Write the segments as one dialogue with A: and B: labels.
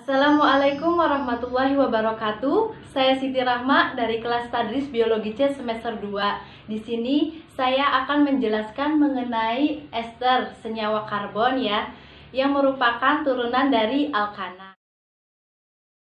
A: Assalamualaikum warahmatullahi wabarakatuh. Saya Siti Rahma dari kelas Tadris Biologi C semester 2. Di sini saya akan menjelaskan mengenai ester senyawa karbon yang merupakan turunan dari alkana.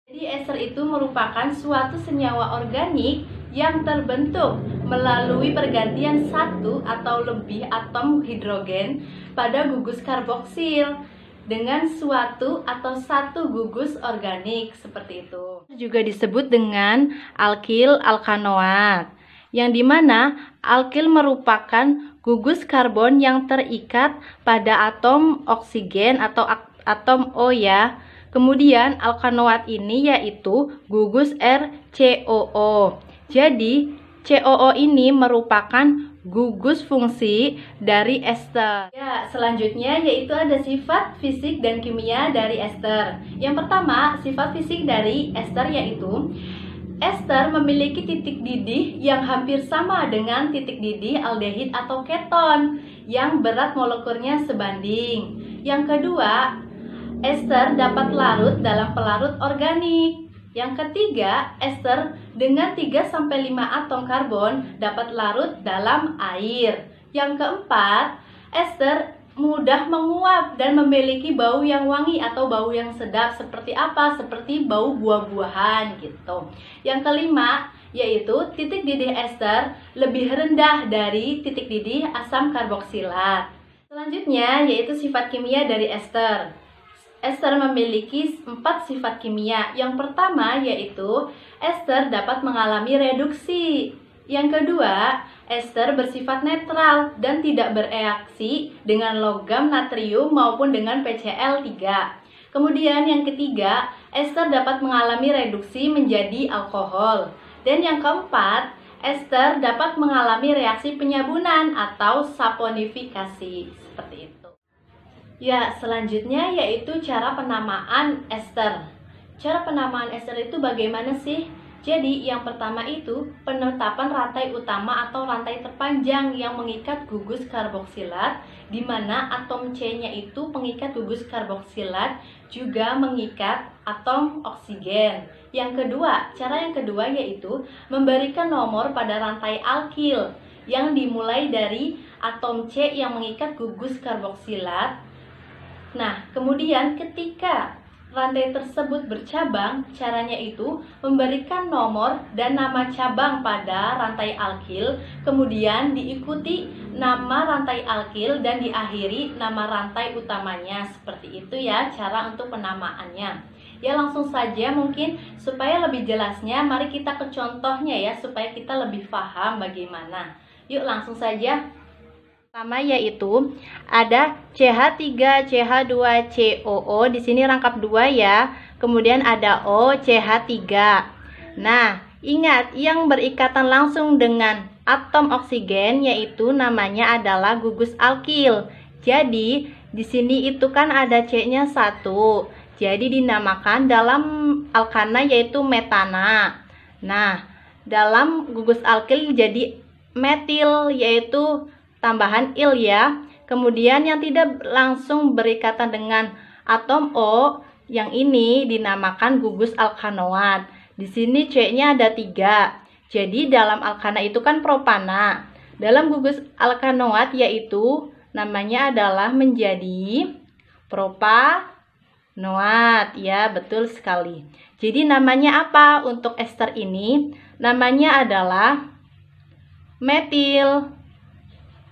A: Jadi ester itu merupakan suatu senyawa organik yang terbentuk melalui pergantian satu atau lebih atom hidrogen pada gugus karboksil dengan suatu atau satu gugus organik seperti itu. Juga disebut dengan alkil alkanoat, yang dimana alkil merupakan gugus karbon yang terikat pada atom oksigen atau atom O ya. Kemudian alkanoat ini yaitu gugus RCOO. Jadi COO ini merupakan gugus fungsi dari ester. Ya, selanjutnya yaitu ada sifat fisik dan kimia dari ester. Yang pertama, sifat fisik dari ester yaitu ester memiliki titik didih yang hampir sama dengan titik didih aldehid atau keton yang berat molekulnya sebanding. Yang kedua, ester dapat larut dalam pelarut organik. Yang ketiga, ester dengan 3-5 atom karbon dapat larut dalam air. Yang keempat, ester mudah menguap dan memiliki bau yang wangi atau bau yang sedap. Seperti apa? Seperti bau buah-buahan gitu. Yang kelima, yaitu titik didih ester lebih rendah dari titik didih asam karboksilat. Selanjutnya, yaitu sifat kimia dari ester. Ester memiliki 4 sifat kimia. Yang pertama yaitu ester dapat mengalami reduksi. Yang kedua, ester bersifat netral dan tidak bereaksi dengan logam natrium maupun dengan PCl3. Kemudian yang ketiga, ester dapat mengalami reduksi menjadi alkohol. Dan yang keempat, ester dapat mengalami reaksi penyabunan atau saponifikasi. Seperti itu. Ya, selanjutnya yaitu cara penamaan ester. Cara penamaan ester itu bagaimana sih? Jadi, yang pertama itu penetapan rantai utama atau rantai terpanjang yang mengikat gugus karboksilat, di mana atom C-nya itu pengikat gugus karboksilat juga mengikat atom oksigen. Yang kedua, cara yang kedua yaitu memberikan nomor pada rantai alkil yang dimulai dari atom C yang mengikat gugus karboksilat. Nah, kemudian ketika rantai tersebut bercabang, caranya itu memberikan nomor dan nama cabang pada rantai alkil, kemudian diikuti nama rantai alkil dan diakhiri nama rantai utamanya. Seperti itu ya cara untuk penamaannya. Ya, langsung saja mungkin supaya lebih jelasnya, mari kita ke contohnya ya supaya kita lebih paham bagaimana. Yuk langsung saja. Pertama yaitu ada CH3, CH2, COO. Di sini rangkap 2 ya. Kemudian ada O, CH3. Nah, ingat yang berikatan langsung dengan atom oksigen yaitu namanya adalah gugus alkil. Jadi, di sini itu kan ada C-nya 1. Jadi dinamakan dalam alkana yaitu metana. Nah, dalam gugus alkil jadi metil yaitu tambahan il ya. Kemudian yang tidak langsung berikatan dengan atom O, yang ini dinamakan gugus alkanoat. Di sini C-nya ada 3. Jadi dalam alkana itu kan propana. Dalam gugus alkanoat yaitu namanya adalah menjadi propanoat ya, betul sekali. Jadi namanya apa untuk ester ini? Namanya adalah metil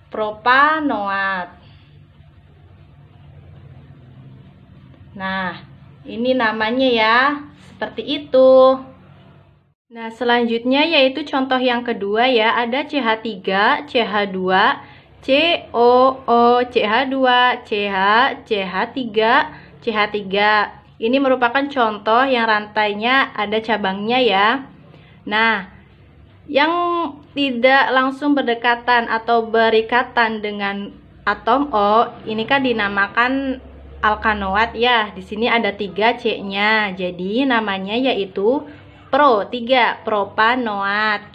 A: propanoat. Nah, ini namanya ya, seperti itu. Nah, selanjutnya yaitu contoh yang kedua ya, ada CH3, CH2, COO, CH2, CH, CH3, CH3. Ini merupakan contoh yang rantainya ada cabangnya ya. Nah, yang tidak langsung berdekatan atau berikatan dengan atom O, ini kan dinamakan alkanoat ya. Di sini ada 3 C-nya. Jadi namanya yaitu propanoat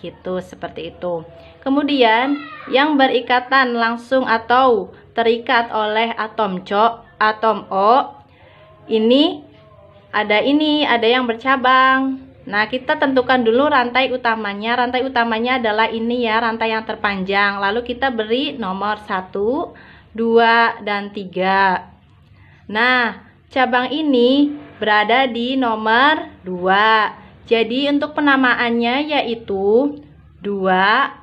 A: gitu, seperti itu. Kemudian yang berikatan langsung atau terikat oleh atom O, ini ada yang bercabang. Nah, kita tentukan dulu rantai utamanya. Rantai utamanya adalah ini ya, rantai yang terpanjang. Lalu kita beri nomor 1, 2, dan 3. Nah, cabang ini berada di nomor 2. Jadi untuk penamaannya yaitu 2-metil.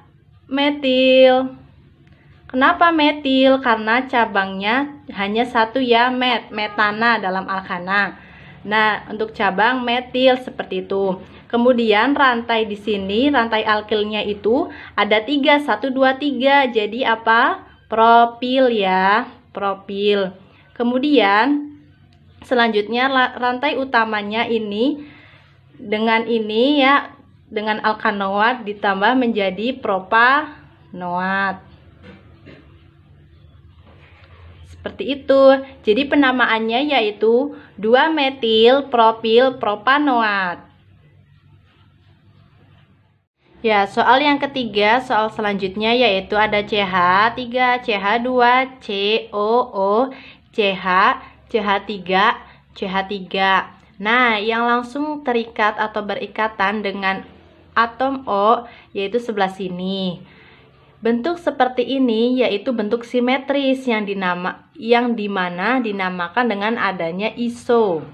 A: Kenapa metil? Karena cabangnya hanya satu ya, metana dalam alkana. Nah, untuk cabang metil seperti itu. Kemudian rantai di sini, rantai alkilnya itu ada 3, 1, 2, 3. Jadi apa? Propil ya, propil. Kemudian selanjutnya rantai utamanya ini dengan ini ya, dengan alkanoat ditambah menjadi propanoat. Seperti itu. Jadi penamaannya yaitu 2-metil propil propanoat. Ya, soal yang ketiga, soal selanjutnya yaitu ada CH3, CH2, COO, CH, CH3, CH3. Nah, yang langsung terikat atau berikatan dengan atom O yaitu sebelah sini. Bentuk seperti ini yaitu bentuk simetris yang dimana dinamakan dengan adanya iso.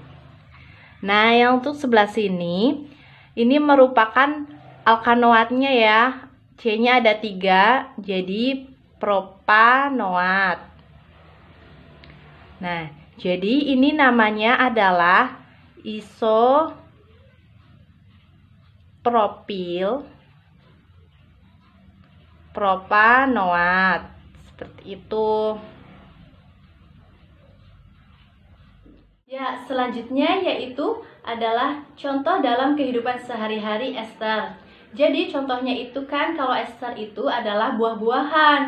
A: Nah, yang untuk sebelah sini ini merupakan alkanoatnya ya. C-nya ada 3, jadi propanoat. Nah, jadi ini namanya adalah isopropil propanoat. Seperti itu. Ya, selanjutnya yaitu adalah contoh dalam kehidupan sehari-hari ester. Jadi contohnya itu kan kalau ester itu adalah buah-buahan.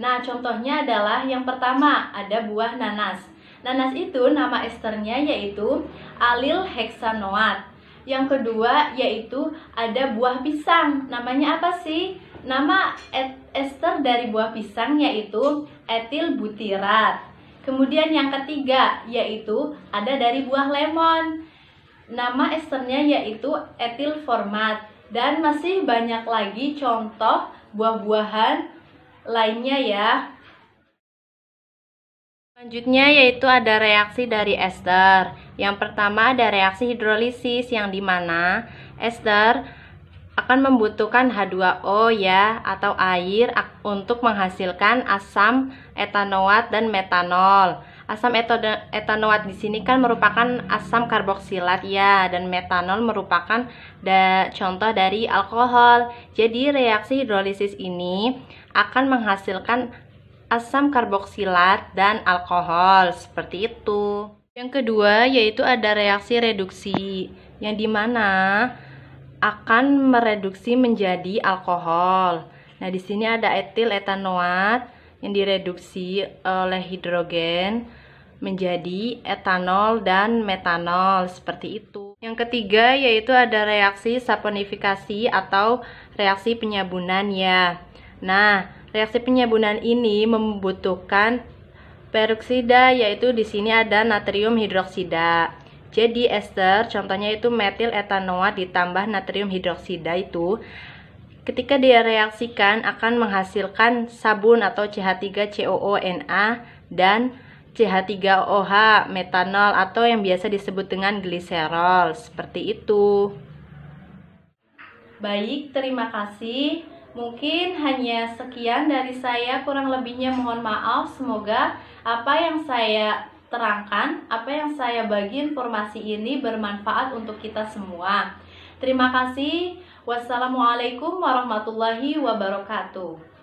A: Nah, contohnya adalah yang pertama ada buah nanas. Nanas itu nama esternya yaitu alil heksanoat. Yang kedua yaitu ada buah pisang. Namanya apa sih? Nama ester dari buah pisang yaitu etil butirat. Kemudian yang ketiga yaitu ada dari buah lemon. Nama esternya yaitu etil format. Dan masih banyak lagi contoh buah-buahan lainnya ya. Selanjutnya yaitu ada reaksi dari ester. Yang pertama ada reaksi hidrolisis yang dimana ester akan membutuhkan H2O ya atau air untuk menghasilkan asam etanoat dan metanol. Asam etanoat di sini kan merupakan asam karboksilat ya, dan metanol merupakan contoh dari alkohol. Jadi reaksi hidrolisis ini akan menghasilkan asam karboksilat dan alkohol seperti itu. Yang kedua yaitu ada reaksi reduksi yang dimana akan mereduksi menjadi alkohol. Nah, di sini ada etil etanoat yang direduksi oleh hidrogen menjadi etanol dan metanol seperti itu. Yang ketiga yaitu ada reaksi saponifikasi atau reaksi penyabunan ya. Nah, reaksi penyabunan ini membutuhkan peroksida yaitu di sini ada natrium hidroksida. Jadi ester contohnya itu metil etanoat ditambah natrium hidroksida itu ketika direaksikan akan menghasilkan sabun atau CH3COONa dan CH3OH metanol atau yang biasa disebut dengan gliserol. Seperti itu. Baik, terima kasih. Mungkin hanya sekian dari saya, kurang lebihnya mohon maaf. Semoga apa yang saya terangkan, apa yang saya bagi informasi ini bermanfaat untuk kita semua. Terima kasih. Wassalamualaikum warahmatullahi wabarakatuh.